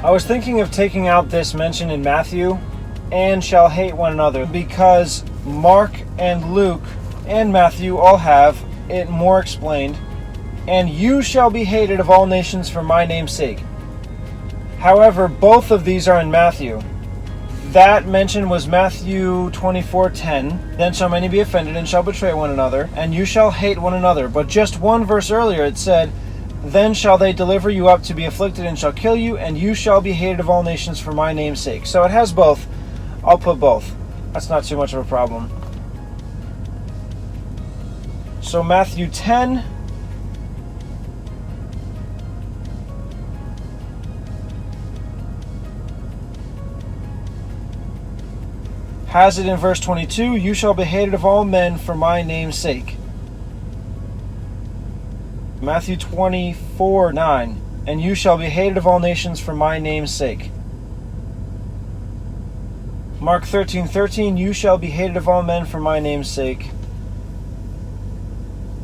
I was thinking of taking out this mention in Matthew, and shall hate one another, because Mark and Luke and Matthew all have it more explained, and you shall be hated of all nations for my name's sake. However, both of these are in Matthew. That mention was Matthew 24:10. Then shall many be offended and shall betray one another, and you shall hate one another. But just one verse earlier it said, then shall they deliver you up to be afflicted and shall kill you, and you shall be hated of all nations for my name's sake. So it has both. I'll put both. That's not too much of a problem. So Matthew 10. Has it in verse 22, you shall be hated of all men for my name's sake. Matthew 24:9, and you shall be hated of all nations for my name's sake. Mark 13:13, you shall be hated of all men for my name's sake.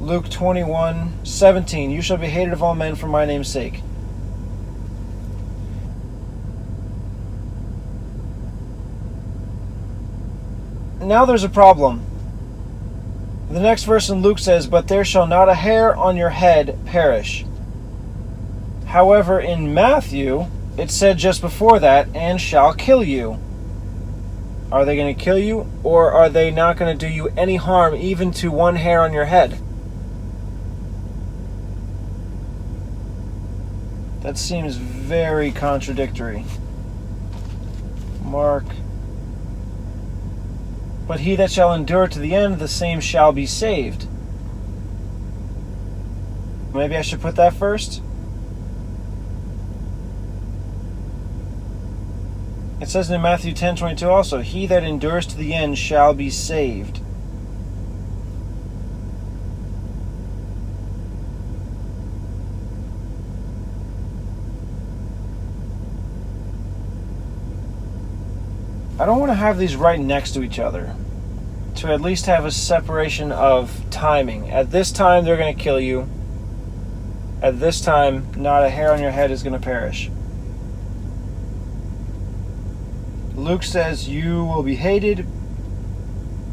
Luke 21:17, you shall be hated of all men for my name's sake. Now there's a problem. The next verse in Luke says, but there shall not a hair on your head perish. However, in Matthew, it said just before that, and shall kill you. Are they going to kill you, or are they not going to do you any harm, even to one hair on your head? That seems very contradictory. Mark. But he that shall endure to the end, the same shall be saved. Maybe I should put that first? It says in Matthew 10:22 also, he that endures to the end shall be saved. I don't want to have these right next to each other, to at least have a separation of timing. At this time, they're going to kill you. At this time, not a hair on your head is going to perish. Luke says you will be hated,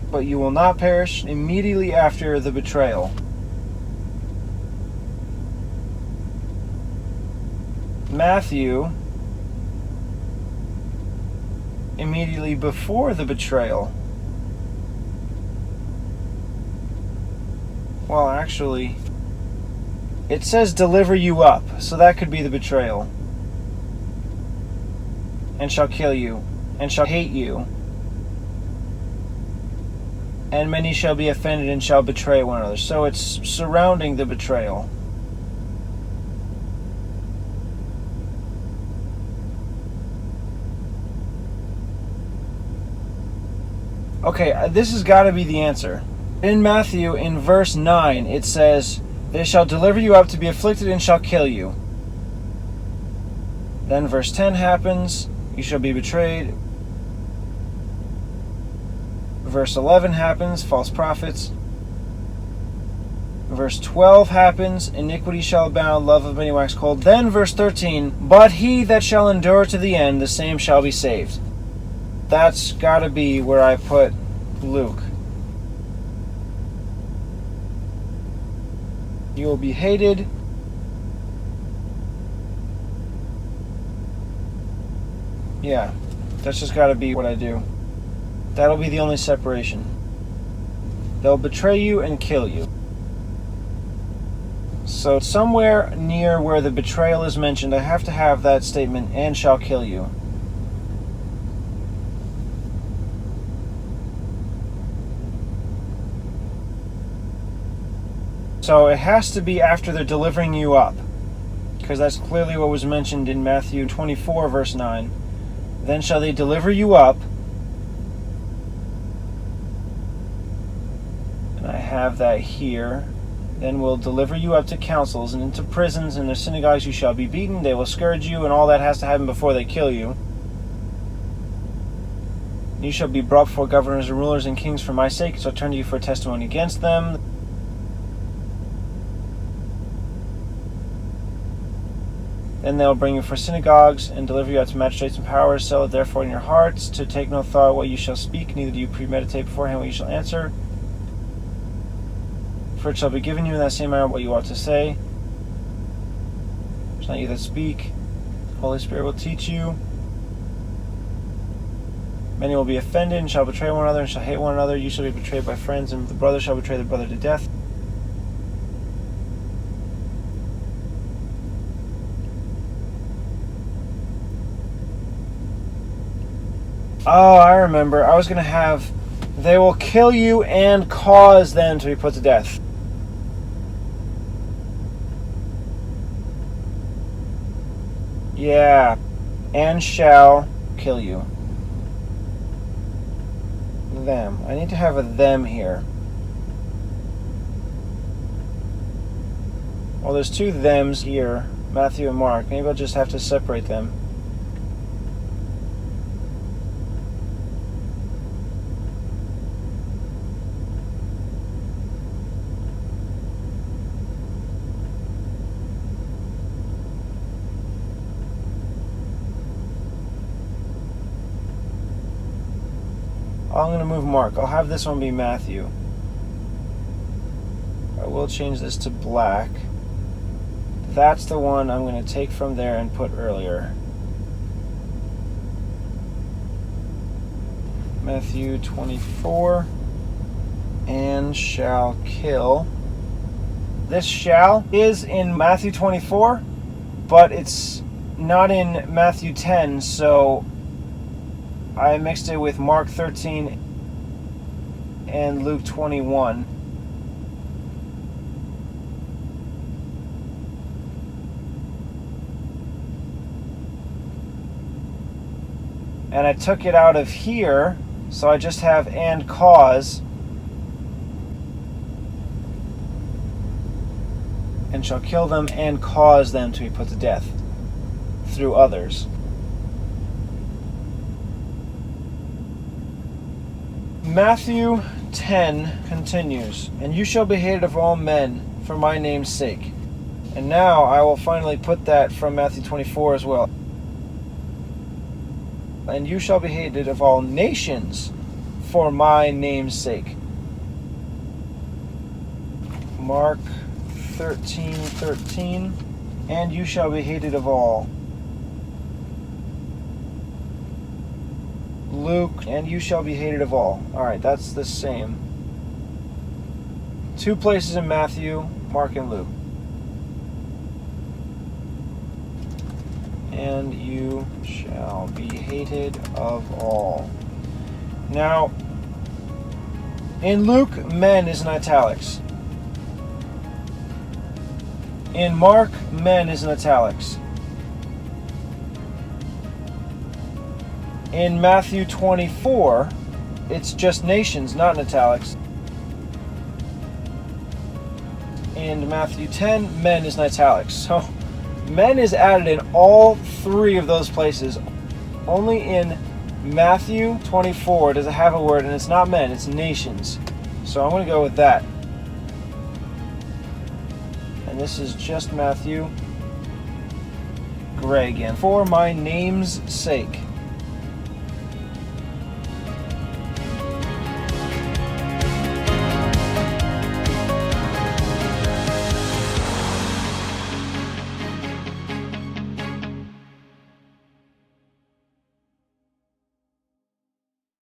but you will not perish immediately after the betrayal. Matthew, immediately before the betrayal. Well, actually, it says deliver you up, so that could be the betrayal. And shall kill you, and shall hate you. And many shall be offended and shall betray one another. So it's surrounding the betrayal. Okay, this has got to be the answer. In Matthew, in verse 9, it says, they shall deliver you up to be afflicted and shall kill you. Then verse 10 happens, you shall be betrayed. Verse 11 happens, false prophets. Verse 12 happens, iniquity shall abound, love of many wax cold. Then verse 13, but he that shall endure to the end, the same shall be saved. That's got to be where I put Luke. You will be hated. Yeah, that's just got to be what I do. That'll be the only separation. They'll betray you and kill you. So somewhere near where the betrayal is mentioned, I have to have that statement, and shall kill you. So it has to be after they're delivering you up, because that's clearly what was mentioned in Matthew 24, verse 9. Then shall they deliver you up, and I have that here. Then will deliver you up to councils and into prisons, and in their synagogues you shall be beaten. They will scourge you, and all that has to happen before they kill you. You shall be brought before governors and rulers and kings for my sake, and shall turn to you for testimony against them. Then they'll bring you for synagogues and deliver you out to magistrates and powers. Settle it therefore in your hearts to take no thought what you shall speak, neither do you premeditate beforehand what you shall answer. For it shall be given you in that same hour what you ought to say. It's not you that speak. The Holy Spirit will teach you. Many will be offended and shall betray one another and shall hate one another. You shall be betrayed by friends, and the brother shall betray the brother to death. Oh, I remember. I was going to have, they will kill you and cause them to be put to death. Yeah. And shall kill you. Them. I need to have a them here. Well, there's two thems here, Matthew and Mark. Maybe I'll just have to separate them. I'm going to move Mark. I'll have this one be Matthew. I will change this to black. That's the one I'm going to take from there and put earlier. Matthew 24. And shall kill. This shall is in Matthew 24, but it's not in Matthew 10, so I mixed it with Mark 13 and Luke 21. And I took it out of here, so I just have and cause. And shall kill them and cause them to be put to death through others. Matthew 10 continues, and you shall be hated of all men for my name's sake. And now I will finally put that from Matthew 24 as well. And you shall be hated of all nations for my name's sake. Mark 13:13, and you shall be hated of all. Luke, and you shall be hated of all. Alright, that's the same. Two places in Matthew, Mark and Luke. And you shall be hated of all. Now, in Luke, men is in italics. In Mark, men is in italics. In Matthew 24, it's just nations, not in italics. In Matthew 10, men is in italics. So, men is added in all three of those places. Only in Matthew 24 does it have a word, and it's not men, it's nations. So I'm going to go with that. And this is just Matthew. Gray again. For my name's sake.